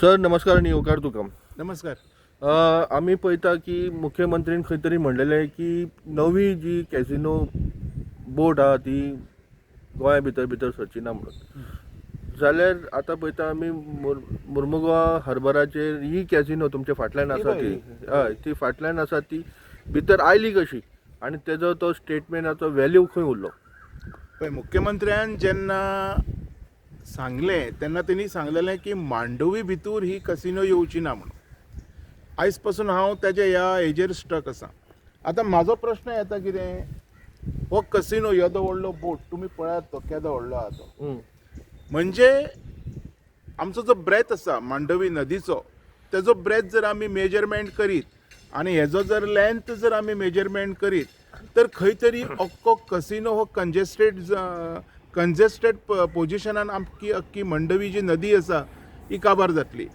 Sir नमस्कार आणि येवकार तुका. नमस्कार. आम्ही पळयता की मुख्यमंत्रीन खंय तरी म्हणलेलें की नवी जी कॅसिनो बोर्ड आहा ती गोंया भितर सरची ना म्हणून. जाल्यार आतां पळयता आमी मुर्मुगांव हार्बराचेर ही कॅसिनो तुमच्या फाटल्यान आसा ती हय ती फाटल्यान आसा ती भितर आयली कशी आनी तेजो तो स्टेटमेंटाचो व्हॅल्यू खंय उरलो. पळय, मुख्यमंत्र्यान जेन्ना सांगलें तेन्ना तेणी सांगलेलें की मांडवी भितर ही कसिनो येवची ना म्हणून. आयज पासून हांव तेज्या ह्या हेजेर स्टक आसा. आतां म्हाजो प्रश्न येता कितें, हो कसिनो येदो व्हडलो बोट तुमी पळयात तो केदो व्हडलो आहा तो. म्हणजे आमचो जो ब्रेथ आसा मांडवी नदीचो, तेजो ब्रेथ जर आमी मेजरमेंट करीत आनी हेजो जर लेंथ जर आमी मेजरमेंट करीत तर खंय तरी अख्खो कसिनो हो कंजेस्टेड पोजिशनान अख्खी मांडवी जी नदी आसा ही काबार जातली.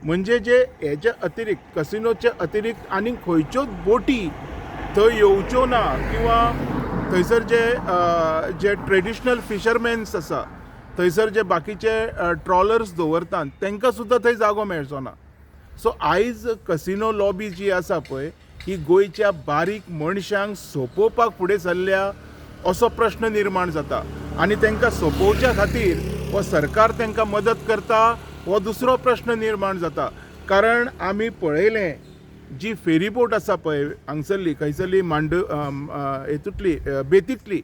म्हणजे जे हेच्या अतिरिक्त कसिनोचे अतिरिक्त आनी खंयच्योच बोटी थंय येवच्यो ना किंवा थंयसर जे ट्रेडिशनल फिशरमॅन्स आसा, थंयसर जे बाकीचे ट्रॉलर्स दवरतात तांकां सुद्दां थंय जागो मेळचो ना. सो आयज कसिनो लॉबी जी आसा पळय ही गोंयच्या बारीक मनशांक सोंपोवपाक फुडें सरल्या असो प्रश्न निर्माण जाता. आनी तांकां सोंपोवच्या खातीर हो सरकार तांकां मदत करता हो दुसरो प्रश्न निर्माण जाता. कारण आमी पळयलें जी फेरीबोट आसा पळय हांगसरली खंयसरली हेतूंतली बेतींतली,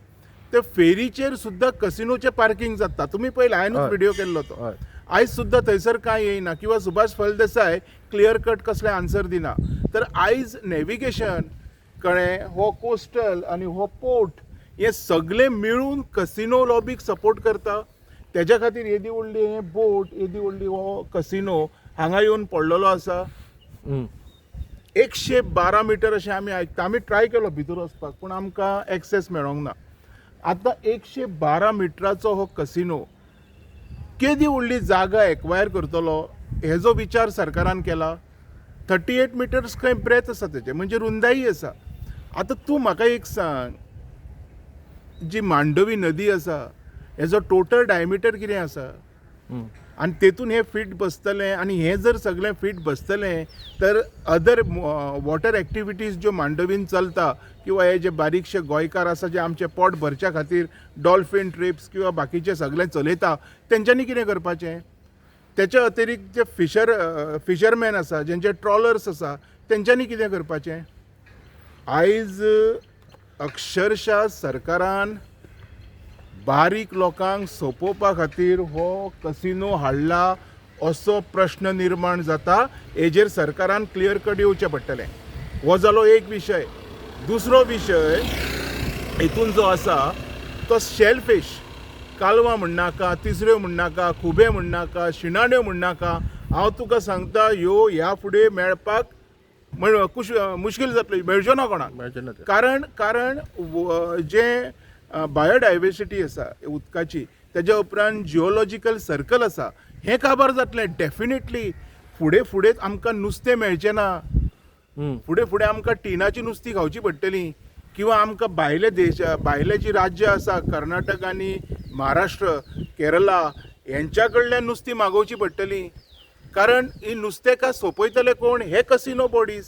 ते फेरीचेर सुद्दां कसिनोचें पार्किंग जाता. तुमी पळयलें, हांवेनूच व्हिडिओ केल्लो तो. आयज सुद्दां थंयसर कांय येयना किंवा सुभाष फळदेसाय क्लियर कट कसलें आन्सर दिना. तर आयज नॅविगेशन कळ्ळें, हो कोस्टल आनी हो पोर्ट हे सगळें मेळून कसिनो लॉबीक सपोर्ट करता. तेज्या खातीर येदी व्हडली हे बोट, येदी व्हडली हो कसिनो हांगा येवन पडलेलो आसा. 112 मिटर अशें आमी आयकता. आमी ट्राय केलो भितर वचपाक पूण आमकां एक्सेस मेळोंक ना. आतां 112 मिटराचो हो कसिनो केदी व्हडली जागा एक्वायर करतलो हेजो विचार सरकारान केला. 38 मिटर्स खंय ब्रेथ आसा तेजे, म्हणजे रुंदाई आसा. आतां तूं म्हाका एक सांग, जी मांडवी नदी आसा हेजो टोटल डायमिटर कितें आसा आनी तेतून हे फीट बसतलें आनी हें जर सगळें फीट बसतलें तर अदर वॉटर एक्टिविटीज ज्यो मांडवीन चलता किंवा हे जे बारीकशे गोंयकार आसा जे आमचे पोट भरच्या खातीर डॉल्फीन ट्रिप्स किंवा बाकीचें सगळें चलयता तेंच्यांनी कितें करपाचें. तेच्या अतिरिक्त जे फिशरमॅन आसा, जेंचे ट्रॉलर्स आसा तेंच्यांनी कितें करपाचें. आयज अक्षरशा सरकारान बारीक लोकांक सोंपोवपा खातीर हो कसिनो हाडला असो प्रश्न निर्माण जाता. हेजेर सरकारान क्लियर कट येवचें पडटलें. हो जालो एक विशय. दुसरो विशय हितून जो आसा तो शेलफीश, कालवां म्हणनाका, तिसऱ्यो म्हणनाका, खुबे म्हणनाका, शिणाण्यो म्हणनाका, हांव तुका सांगता ह्या फुडें मेळपाक मुश्कील जातली, मेळच्यो ना कोणाक. कारण जे बायोडायवर्सिटी आसा उदकाची, तेज्या उपरांत जिओलॉजिकल सर्कल आसा, हें काबार जातलें डेफिनेटली. फुडें आमकां नुस्तें मेळचें ना. फुडें आमकां टिनाची नुस्तीं खावची पडटलीं किंवा आमकां भायले जी राज्य आसा कर्नाटक आनी महाराष्ट्र, केरला हेंच्या कडल्यान नुस्तीं मागोवची पडटलीं. कारण ही नुस्तेकां सोंपयतले कोण, हे कसिनो बॉडीज.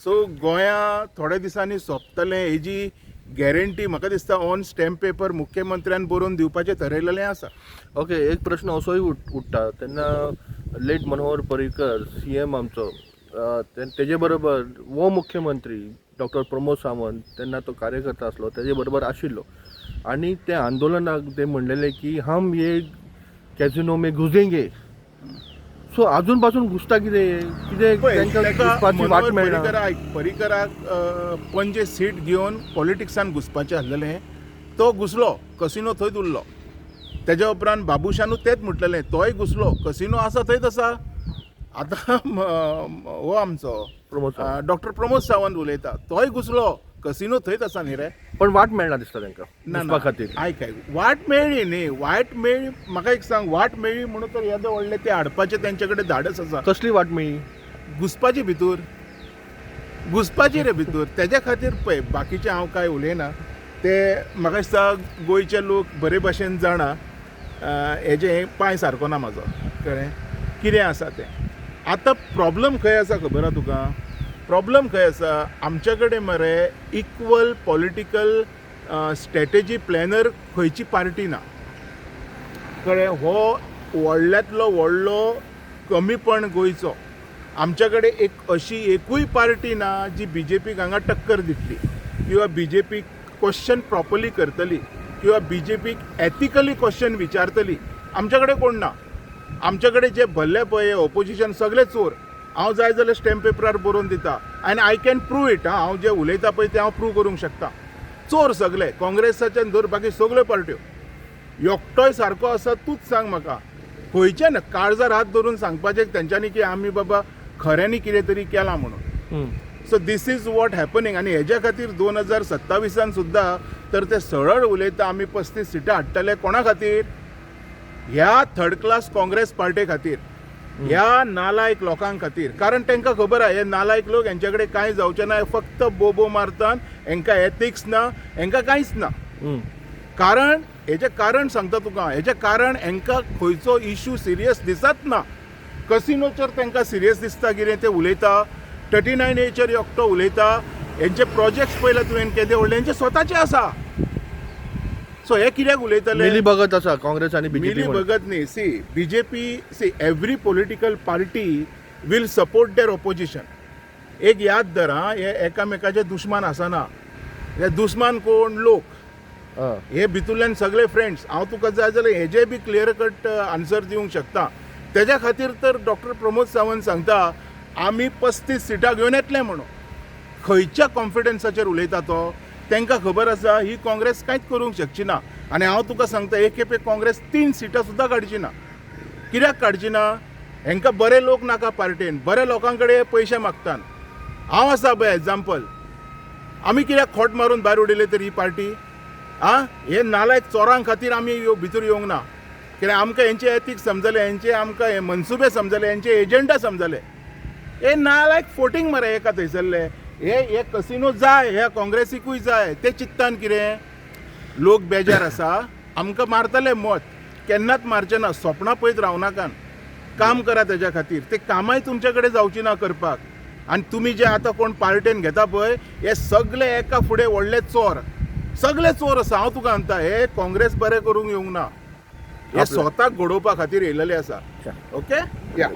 सो गोंया थोड्या दिसांनी सोंपतलें हेजी गॅरंटी म्हाका दिसता ऑन स्टॅम्प पेपर मुख्यमंत्र्यान बरोवन दिवपाचें ठरयलेलें आसा. ओके, एक प्रश्न असोय उठटा. तेन्ना लेट मनोहर पर्रीकर CM आमचो, तेजे बरोबर वो मुख्यमंत्री डॉक्टर प्रमोद सावंत तेन्ना तो कार्यकर्ता आसलो, तेजे बरोबर आशिल्लो आनी ते आंदोलनाक ते म्हणलेले की हम ये कॅसिनो में घुसेंगे. सो अजून पासून घुसता कितें वाट मेळना. पर्रीकराक पणजे सीट घेवन पॉलिटिक्सान घुसपाचें आसलेलें. तो घुसलो, कसिनो थंयच उरलो. तेज्या उपरांत बाबुशानूय तेंच म्हटलेलें, तोय घुसलो, कसिनो आसा थंयच आसा. आतां हो आमचो डॉक्टर प्रमोद सावंत उलयता, तोय घुसलो, कसिनो थंयच आसा न्ही रे. पण वाट मेळना दिसता तांकां खातीर. आयक वाट मेळ्ळी न्ही, वाट मेळ्ळी. म्हाका एक सांग, वाट मेळ्ळी म्हणून तर येदो व्हडले ते हाडपाचें तेंचे कडेन धाडस आसा. कसली वाट मेळ्ळी? घुसपाची भितर, घुसपाची रे भितर. तेज्या खातीर पळय बाकीचें हांव कांय उलयना. ते म्हाका दिसता गोंयचे लोक बरे भाशेन जाणा हेजे पांय सारको ना म्हाजो, कळ्ळें. कितें आसा तें. आतां प्रॉब्लम खंय आसा खबर आहा तुका? प्रॉब्लम खंय आसा, आमच्या कडेन मरे इक्वल पॉलिटिकल स्ट्रॅटेजी प्लॅनर खंयची पार्टी ना. कळ्ळें? हो व्हडल्यांतलो व्हडलो कमीपण गोंयचो. आमच्या कडेन एक अशी एकूय पार्टी ना जी BJPक हांगा टक्कर दितली किंवा BJP क्वेश्चन प्रॉपरली करतली किंवा BJPक एथिकली क्वेश्चन विचारतली. आमच्या कडेन कोण ना. आमच्या कडेन जे भल्ले पळय ऑपोजिशन सगळे चोर. हांव जाय जाल्यार स्टॅम्प पेपरार बरोवन दिता आनी आय कॅन प्रूव इट. हांव जे उलयता पळय ते हांव प्रूव करूंक शकता. चोर सगळे, काँग्रेसाच्यान धर बाकी सगळ्यो पार्ट्यो. एकटोय सारको आसा तूच सांग म्हाका. खंयचे ना काळजार हात धरून सांगपाचें तेंच्यांनी की आमी बाबा खऱ्यांनी कितें तरी केलां म्हणून. So this is what happening. आनी हेज्या खातीर 2027 सुद्दां तर ते सरळ उलयता आमी 35 सिटां हाडटले. कोणा खातीर? ह्या थर्ड क्लास काँग्रेस पार्टे खातीर, ह्या नालायक लोकांक खातीर. कारण तांकां खबर आहा हे नालायक लोक हेंच्या कडेन कांय जावचें ना. फक्त बोबो मारतात. हेंकां एथिक्स ना, हेंकां कांयच ना. कारण हेजें कारण सांगता तुका. हेजें कारण हेंकां खंयचो इश्यू सिरियस दिसत ना. कसिनोचेर तांकां सिरियस दिसता कितें ते उलयता. 39Aचेर एकटो उलयता. हेंचे प्रोजेक्ट्स पळयला तुवें केदे व्हडले, हेंचे स्वताचे आसा. सो हे कित्याक उलयतले? मिली भगत आसा काँग्रेस आनी मिली BJP. भगत न्ही. See BJP every political party will support their opposition. एक याद धर हा, हे एकामेकाचे दुश्मन आसना. हे दुश्मन कोण? लोक. हे भितूरल्यान सगळे फ्रेंड्स. हांव तुका जाय जाल्यार हेजे बी क्लियर कट आन्सर दिवंक शकता. तेज्या खातीर तर डॉक्टर प्रमोद सावंत सांगता आमी 35 सिटां घेवन येतले म्हणून. खंयच्या कॉन्फिडन्साचेर उलयता तो? तांकां खबर आसा ही काँग्रेस कांयच करूंक शकची ना. आनी हांव तुका सांगता एक खेपे काँग्रेस 3 सिटां सुद्दां काडची ना. कित्याक काडची ना? हेंकां बरे लोक नाका पार्टेन. बऱ्या लोकां कडेन पयशे मागतात. हांव आसा पळय एग्जाम्पल. आमी कित्याक खोट मारून भायर उडयले तर ही पार्टी? हे नालायक चोरां खातीर आमी भितर येवंक ना. कित्याक आमकां हेंचे एथिक्स समजले, हेंचे आमकां हे मनसुबे समजले, हेंचे एजेंडा समजले. हे नालायक फोटींग मरे एका थंयसरले. हे कसिनो जाय, ह्या काँग्रेसीकूय जाय. ते चित्तान कितें? लोक बेजार आसा. आमकां मारतले मत. केन्नाच मारचे ना. स्वप्नां पळयत रावनाकात. काम करा तेज्या खातीर. ते कामाय तुमचे कडेन जावची ना करपाक. आनी तुमी जे आतां कोण पार्टेन घेता पळय हे सगळे एका फुडें व्हडले चोर. सगळे चोर आसा. हांव तुका सांगता हे काँग्रेस बरें करूंक येवंक ना. हे स्वताक घडोवपा खातीर येयलेले आसा. ओके या.